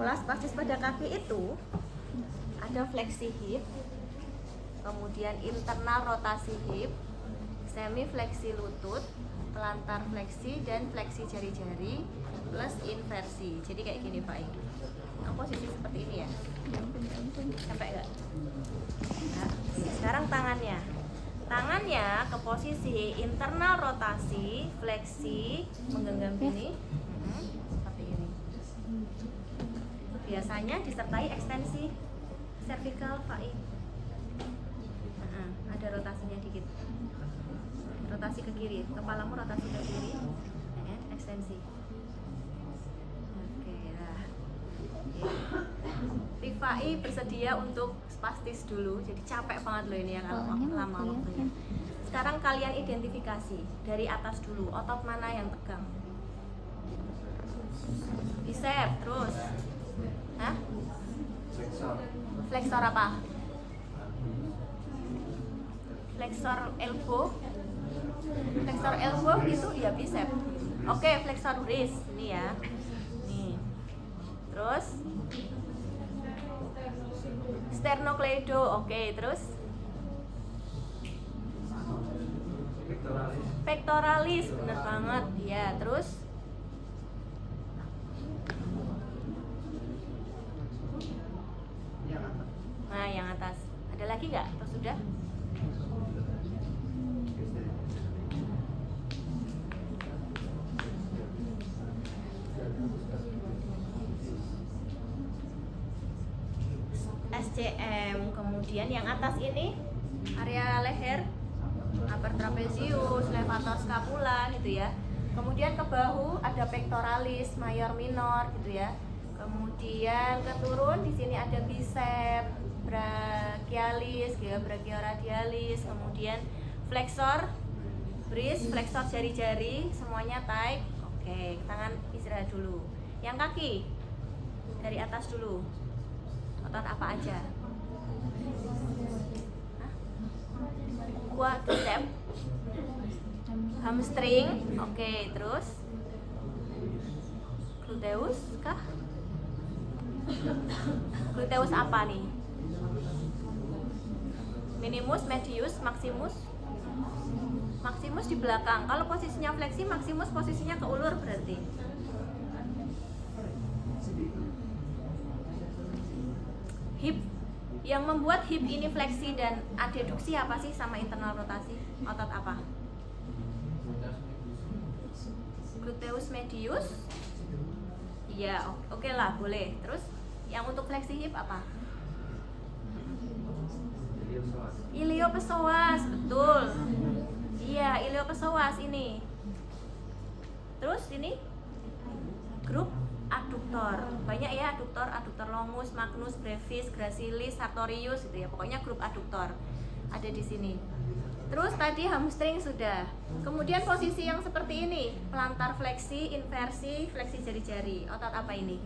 Pola spastis pada kaki itu ada fleksi hip, kemudian internal rotasi hip, semi fleksi lutut, pelantar fleksi, dan fleksi jari-jari plus inversi. Jadi kayak gini Pak. Nah, posisi seperti ini ya. Sampai enggak? Nah, sekarang tangannya. Tangannya ke posisi internal rotasi, fleksi, menggenggam gini. Seperti ini. Biasanya disertai ekstensi cervical Pak. Ada rotasinya dikit. Rotasi ke kiri, kepalamu rotasi ke kiri, ya, ekstensi. Oke, nah. Rifai bersedia untuk spastis dulu, jadi capek banget loh ini ya kalau lama waktunya. Sekarang kalian identifikasi dari atas dulu, otot mana yang tegang? Bicep, terus, hah? Flexor apa? Flexor elbow. Flexor elbow itu ya bicep. Oke, flexor wrist ini ya. Nih. Terus sternocleido. Oke, terus pectoralis, bener banget. Ya, terus nah, yang atas. Ada lagi nggak? Atau sudah? SCM, kemudian yang atas ini area leher, upper trapezius, levator scapula gitu ya. Kemudian ke bahu ada pectoralis, major minor gitu ya. Kemudian keturun di sini ada bicep, brachialis, gitu ya, brachioradialis, kemudian flexor wrist, flexor jari-jari, semuanya tight. Oke, tangan istirahat dulu. Yang kaki dari atas dulu. Otot apa aja? Quadricep, hamstring, oke, terus gluteus kah? Gluteus apa nih? Minimus, medius, maximus. Maximus di belakang. Kalau posisinya fleksi, maximus posisinya ke ulur berarti. Hip. Yang membuat hip ini fleksi dan adduksi apa sih sama internal rotasi? Otot apa? Gluteus medius. Iya, oke lah, boleh. Terus yang untuk fleksi hip apa? Iliopsoas, betul. Iya, iliopsoas ini. Terus ini grup aduktor. Banyak ya aduktor longus, magnus, brevis, gracilis, sartorius gitu ya. Pokoknya grup aduktor ada di sini. Terus tadi hamstring sudah. Kemudian posisi yang seperti ini, pelantar fleksi, inversi, fleksi jari-jari. Otot apa ini?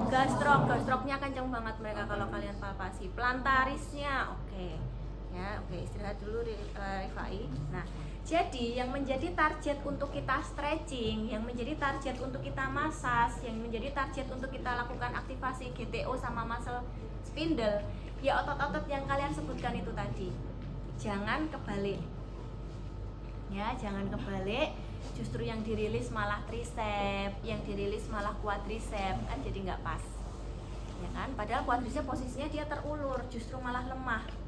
Gastroknya kenceng banget mereka kalau kalian palpasi. Plantarisnya, oke. Ya, oke, istirahat dulu Rifai. Nah, jadi yang menjadi target untuk kita stretching, yang menjadi target untuk kita massage, yang menjadi target untuk kita lakukan aktivasi GTO sama muscle spindle, ya otot-otot yang kalian sebutkan itu tadi. Jangan kebalik. Ya, jangan kebalik. Justru yang dirilis malah tricep, yang dirilis malah quadricep, kan jadi nggak pas. Ya kan? Padahal quadricep posisinya dia terulur, justru malah lemah.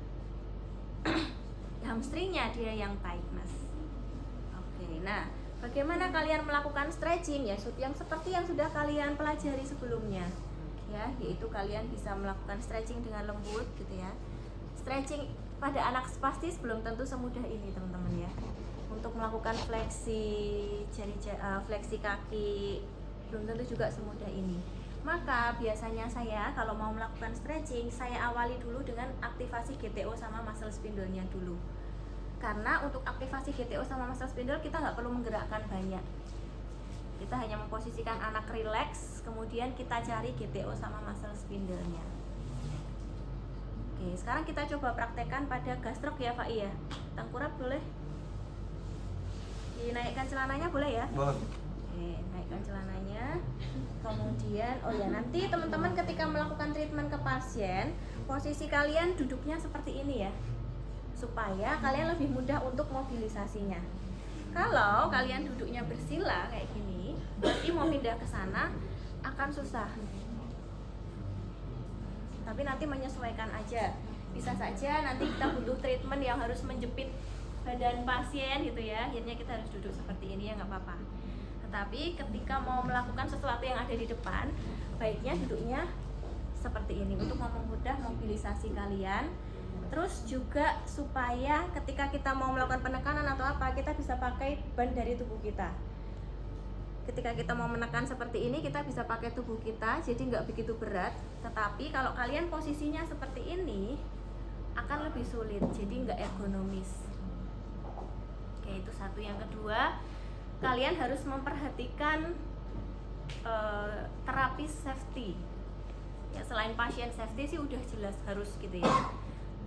Hamstringnya dia yang tightness. Oke, nah bagaimana kalian melakukan stretching ya? Yang seperti yang sudah kalian pelajari sebelumnya, ya, yaitu kalian bisa melakukan stretching dengan lembut, gitu ya. Stretching pada anak spastis belum tentu semudah ini, teman-teman ya. Untuk melakukan fleksi fleksi kaki belum tentu juga semudah ini. Maka biasanya saya kalau mau melakukan stretching, saya awali dulu dengan aktivasi GTO sama muscle spindle-nya dulu. Karena untuk aktivasi GTO sama muscle spindle kita nggak perlu menggerakkan banyak. Kita hanya memposisikan anak relax, kemudian kita cari GTO sama muscle spindle-nya. Oke, sekarang kita coba praktekkan pada gastrok ya Pak ya. Tengkurap boleh? Dinaikkan celananya boleh ya? Boleh. Oke, naikkan celananya. Kemudian, oh ya, nanti teman-teman ketika melakukan treatment ke pasien, posisi kalian duduknya seperti ini ya, supaya kalian lebih mudah untuk mobilisasinya. Kalau kalian duduknya bersila kayak gini, berarti mau pindah ke sana akan susah. Tapi nanti menyesuaikan aja. Bisa saja nanti kita butuh treatment yang harus menjepit badan pasien gitu ya, akhirnya kita harus duduk seperti ini ya, nggak apa-apa. Tetapi ketika mau melakukan sesuatu yang ada di depan, baiknya duduknya seperti ini untuk mempermudah mobilisasi kalian. Terus juga supaya ketika kita mau melakukan penekanan atau apa, kita bisa pakai ban dari tubuh kita. Ketika kita mau menekan seperti ini, kita bisa pakai tubuh kita, jadi nggak begitu berat. Tetapi kalau kalian posisinya seperti ini, akan lebih sulit, jadi nggak ergonomis. Oke, itu satu. Yang kedua, kalian harus memperhatikan terapis safety. Ya, selain pasien safety sih udah jelas harus gitu ya.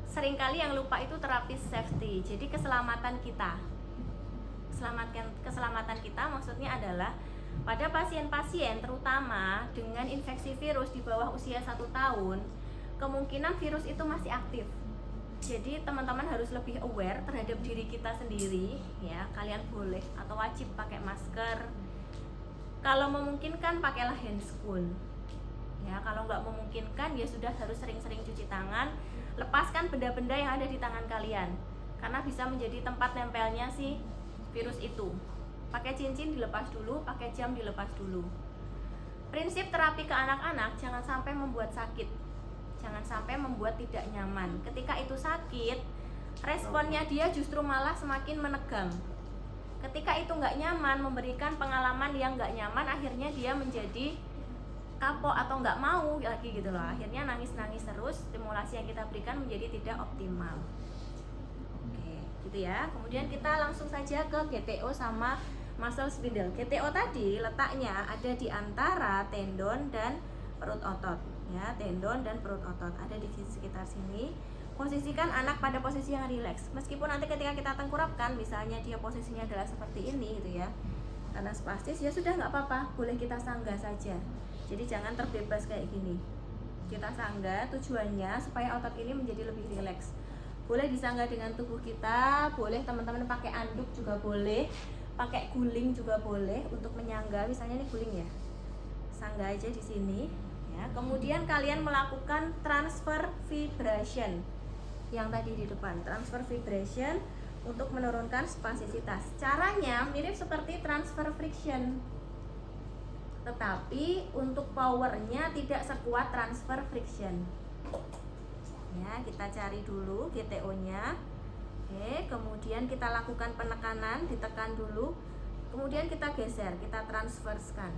Seringkali yang lupa itu terapis safety. Jadi keselamatan kita. Keselamatan kita maksudnya adalah pada pasien-pasien terutama dengan infeksi virus di bawah usia 1 tahun, kemungkinan virus itu masih aktif. Jadi teman-teman harus lebih aware terhadap diri kita sendiri ya. Kalian boleh atau wajib pakai masker. Kalau memungkinkan pakailah handscoon. Ya, kalau nggak memungkinkan ya sudah harus sering-sering cuci tangan. Lepaskan benda-benda yang ada di tangan kalian karena bisa menjadi tempat nempelnya si virus itu. Pakai cincin dilepas dulu, pakai jam dilepas dulu. Prinsip terapi ke anak-anak jangan sampai membuat sakit. Jangan sampai membuat tidak nyaman. Ketika itu sakit, responnya dia justru malah semakin menegang. Ketika itu nggak nyaman, memberikan pengalaman yang nggak nyaman, akhirnya dia menjadi kapok atau nggak mau lagi gitu loh. Akhirnya nangis-nangis terus, stimulasi yang kita berikan menjadi tidak optimal. Oke, gitu ya. Kemudian kita langsung saja ke GTO sama muscle spindle. GTO tadi letaknya ada di antara tendon dan perut otot. Ya, tendon dan perut otot ada di sekitar sini. Posisikan anak pada posisi yang rileks. Meskipun nanti ketika kita tengkurapkan, misalnya dia posisinya adalah seperti ini gitu ya, karena spastis ya sudah nggak apa-apa, boleh kita sanggah saja. Jadi jangan terbebas kayak gini. Kita sanggah tujuannya supaya otot ini menjadi lebih rileks. Boleh disanggah dengan tubuh kita, boleh teman-teman pakai anduk juga boleh, pakai guling juga boleh untuk menyangga. Misalnya ini guling ya, sanggah aja di sini. Ya, kemudian kalian melakukan transfer vibration yang tadi di depan, transfer vibration untuk menurunkan spasisitas. Caranya mirip seperti transfer friction, tetapi untuk powernya tidak sekuat transfer friction. Ya, kita cari dulu GTO-nya. Oke, kemudian kita lakukan penekanan, ditekan dulu, kemudian kita geser, kita transferskan.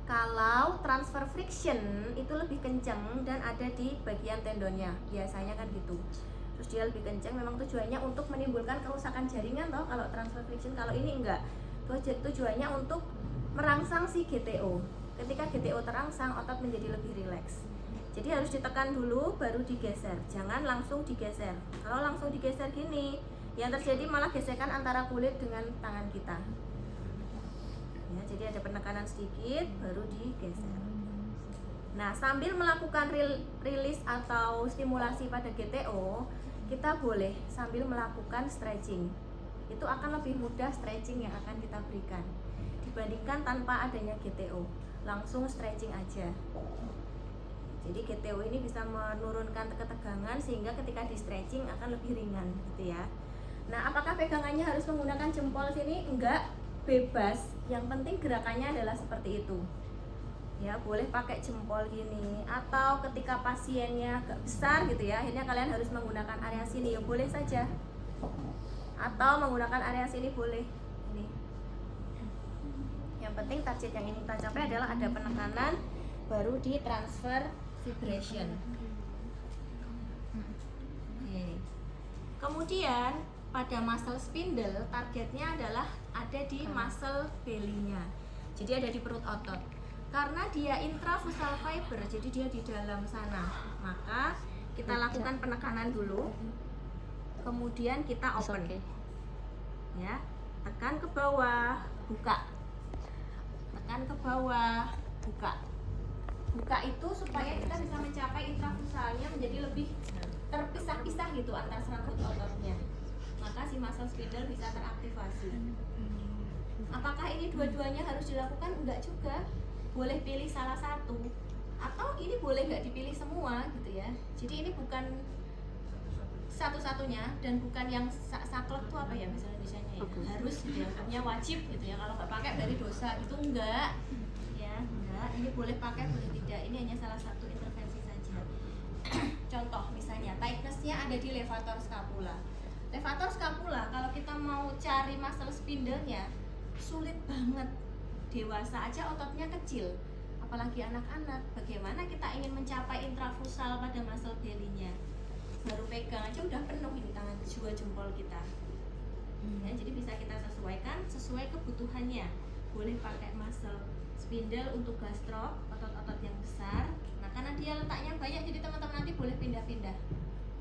Kalau transfer friction itu lebih kencang dan ada di bagian tendonnya, biasanya kan gitu. Terus dia lebih kencang, memang tujuannya untuk menimbulkan kerusakan jaringan toh kalau transfer friction. Kalau ini enggak, tujuannya untuk merangsang si GTO. Ketika GTO terangsang, otot menjadi lebih rileks. Jadi harus ditekan dulu baru digeser, jangan langsung digeser. Kalau langsung digeser gini, yang terjadi malah gesekan antara kulit dengan tangan kita. Ya, jadi ada penekanan sedikit baru digeser. Nah, sambil melakukan rilis atau stimulasi pada GTO, kita boleh sambil melakukan stretching. Itu akan lebih mudah stretching yang akan kita berikan dibandingkan tanpa adanya GTO. Langsung stretching aja. Jadi GTO ini bisa menurunkan ketegangan sehingga ketika di stretching akan lebih ringan gitu ya. Nah, apakah pegangannya harus menggunakan jempol sini? Enggak, bebas. Yang penting gerakannya adalah seperti itu. Ya, boleh pakai jempol gini, atau ketika pasiennya agak besar gitu ya, akhirnya kalian harus menggunakan area sini, ya boleh saja. Atau menggunakan area sini boleh. Ini. Yang penting target yang ingin kita capai adalah ada penekanan, baru di transfer vibration. Oke. Kemudian pada muscle spindle targetnya adalah ada di muscle belly-nya. Jadi ada di perut otot. Karena dia intravasal fiber, jadi dia di dalam sana. Maka kita lakukan penekanan dulu. Kemudian kita open. Ya. tekan ke bawah, buka, tekan ke bawah, buka. Buka itu supaya kita bisa mencapai intrafusalnya menjadi lebih terpisah-pisah gitu antar serabut ototnya. Maka si muscle spindle bisa teraktivasi. Apakah ini dua-duanya harus dilakukan? Enggak juga. Boleh pilih salah satu, atau ini boleh nggak dipilih semua gitu ya. Jadi ini bukan satu-satunya dan bukan yang saklek tuh apa ya misalnya Indonesianya ya, harus gitu ya, hukumnya wajib gitu ya, kalau nggak pakai dari dosa gitu, enggak ya, enggak. Ini boleh pakai boleh tidak, ini hanya salah satu intervensi saja. Contoh misalnya tightness-nya ada di levator scapula. Levator scapula kalau kita mau cari muscle spindle-nya sulit banget. Dewasa aja ototnya kecil, apalagi anak-anak. Bagaimana kita ingin mencapai intrafusal pada muscle belly-nya? Baru pegang aja udah penuh ini tangan dua jempol kita. Ya, jadi bisa kita sesuaikan sesuai kebutuhannya. Boleh pakai muscle spindle untuk gastro, otot-otot yang besar. Nah, karena dia letaknya banyak, jadi teman-teman nanti boleh pindah-pindah.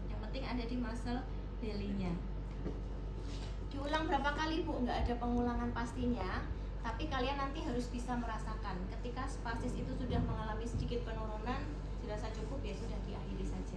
Yang penting ada di muscle belly-nya. Diulang berapa kali Bu? Nggak ada pengulangan pastinya, tapi kalian nanti harus bisa merasakan ketika spasis itu sudah mengalami sedikit penurunan, dirasa cukup ya sudah diakhiri saja.